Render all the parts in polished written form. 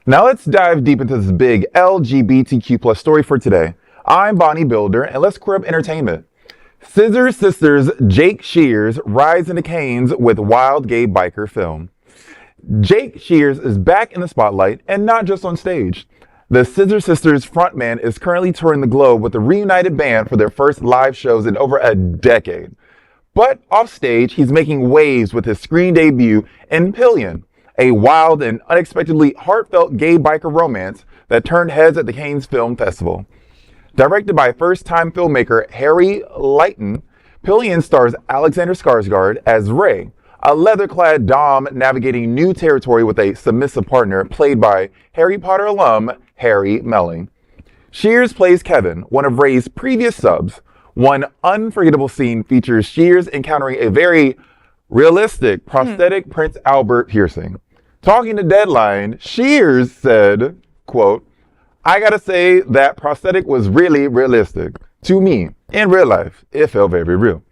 Now let's dive deep into this big LGBTQ plus story for today. I'm Bonnie Builder, and let's queer up entertainment. Scissor Sisters Jake Shears rides into canes with wild gay biker film. Jake Shears is back in the spotlight, and not just on stage. The Scissor Sisters frontman is currently touring the globe with the reunited band for their first live shows in over a decade. But offstage, he's making waves with his screen debut in Pillion, a wild and unexpectedly heartfelt gay biker romance that turned heads at the Cannes Film Festival. Directed by first-time filmmaker Harry Lighton, Pillion stars Alexander Skarsgård as Ray, a leather-clad dom navigating new territory with a submissive partner played by Harry Potter alum Harry Melling. Shears plays Kevin, one of Ray's previous subs. One unforgettable scene features Shears encountering a very realistic prosthetic Prince Albert piercing. Talking to Deadline, Shears said, quote, "I gotta say that prosthetic was really realistic. To me, in real life, it felt very real.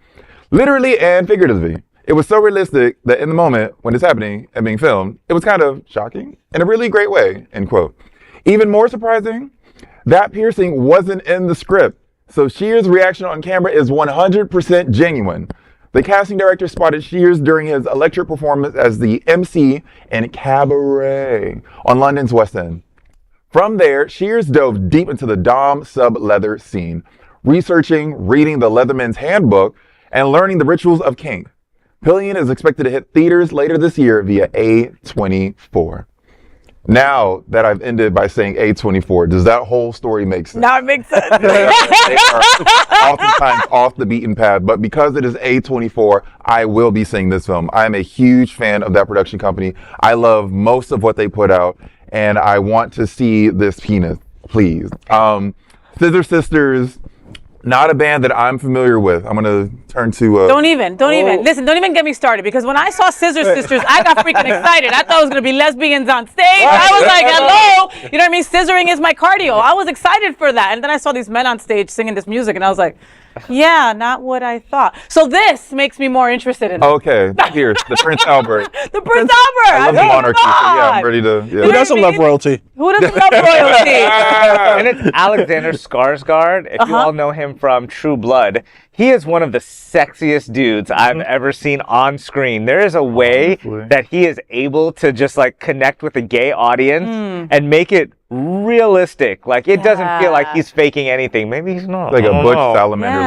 Literally and figuratively. It was so realistic that in the moment when it's happening and being filmed, it was kind of shocking in a really great way," end quote. Even more surprising, that piercing wasn't in the script. So Shears' reaction on camera is 100% genuine. The casting director spotted Shears during his electric performance as the MC in Cabaret on London's West End. From there, Shears dove deep into the dom sub-leather scene, researching, reading the Leatherman's Handbook, and learning the rituals of kink. Pillion is expected to hit theaters later this year via A24. Now that I've ended by saying A24, does that whole story make sense? Now it makes sense. They are oftentimes off the beaten path, but because it is A24, I will be seeing this film. I am a huge fan of that production company. I love most of what they put out, and I want to see this penis, please. Scissor Sisters, not a band that I'm familiar with. I'm gonna turn to. Don't even. Listen, don't even get me started, because when I saw Scissor Sisters, I got freaking excited. I thought it was gonna be lesbians on stage. I was like, hello. You know what I mean? Scissoring is my cardio. I was excited for that. And then I saw these men on stage singing this music, and I was like, yeah, not what I thought. So this makes me more interested in it. Okay, here's the Prince Albert. The Prince Albert. I love the monarchy, so yeah, I'm ready to. Yeah. Who doesn't love royalty? Who doesn't love royalty? And it's Alexander Skarsgård. If you all know him from True Blood, he is one of the sexiest dudes I've ever seen on screen. There is a way that he is able to just like connect with a gay audience and make it realistic. Like it doesn't feel like he's faking anything. Maybe he's not. Like a butch salamander.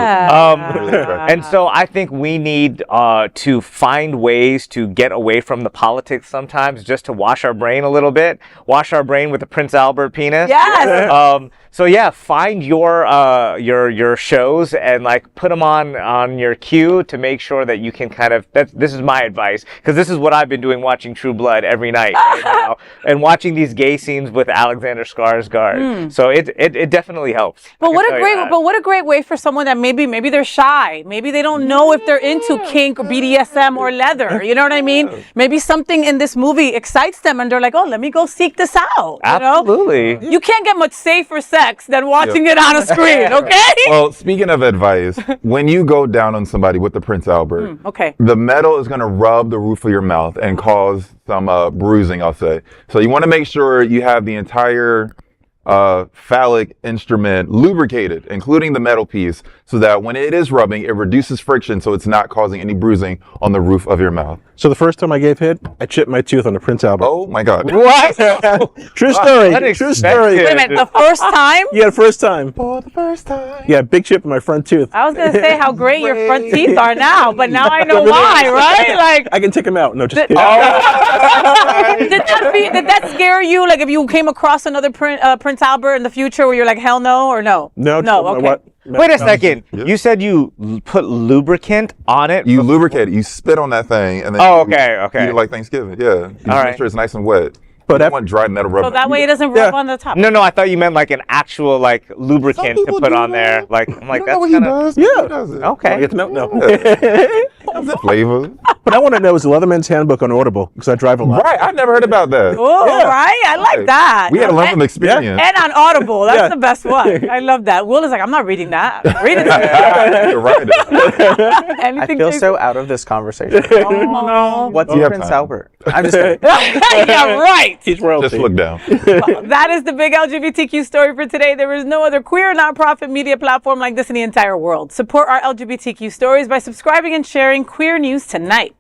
And so I think we need to find ways to get away from the politics sometimes, just to wash our brain a little bit. Wash our brain with the Prince Albert penis. Yes. So yeah, find your shows and like put them on your queue to make sure that you can kind of. This is my advice, because this is what I've been doing, watching True Blood every night right now, and watching these gay scenes with Alexander Skarsgård. So it definitely helps. But what a great way for someone that maybe they're shy, maybe they don't know if they're into kink or BDSM or leather. You know what I mean? Maybe something in this movie excites them, and they're like, oh, let me go seek this out. Absolutely. You know? You can't get much safer sex than watching it on a screen. Okay. Well, speaking of advice, when you go down on somebody with the Prince Albert, the metal is going to rub the roof of your mouth and cause some bruising, I'll say. So you want to make sure you have the entire phallic instrument lubricated, including the metal piece, so that when it is rubbing, it reduces friction so it's not causing any bruising on the roof of your mouth. So the first time I gave head, I chipped my tooth on the Prince Albert. Oh my God. What? True story. True story. Wait a minute, the first time? Yeah, the first time. For the first time. Yeah, big chip in my front tooth. I was going to say how great your front teeth are now, but now I know why, right? Like, I can take them out. No, just did that scare you? Like if you came across another Prince Albert in the future where you're like, hell no, or no? No. Okay. What? Wait a second. You said you put lubricant on it? You lubricate it. You spit on that thing, and then okay. eat it like Thanksgiving. Yeah. You make sure it's nice and wet. But I want dried metal rubber. So that way it doesn't rub on the top. No, I thought you meant like an actual like lubricant to put on there. Like I'm like, that's kind of. Yeah. He does it. Okay. Get the milk? No. How's it flavor? But I want to know, is the Leatherman's Handbook on Audible? Because I drive a lot. Right. I've never heard about that. Oh, right. I like that. We had to learn from experience. And on Audible. That's the best one. I love that. Will is like, I'm not reading that. Read it. You're right. I feel so out of this conversation. Oh, no. What's Prince Albert? I'm just kidding. Yeah, right. He's royalty. Just look down. Well, that is the big LGBTQ story for today. There is no other queer nonprofit media platform like this in the entire world. Support our LGBTQ stories by subscribing and sharing Queer News Tonight.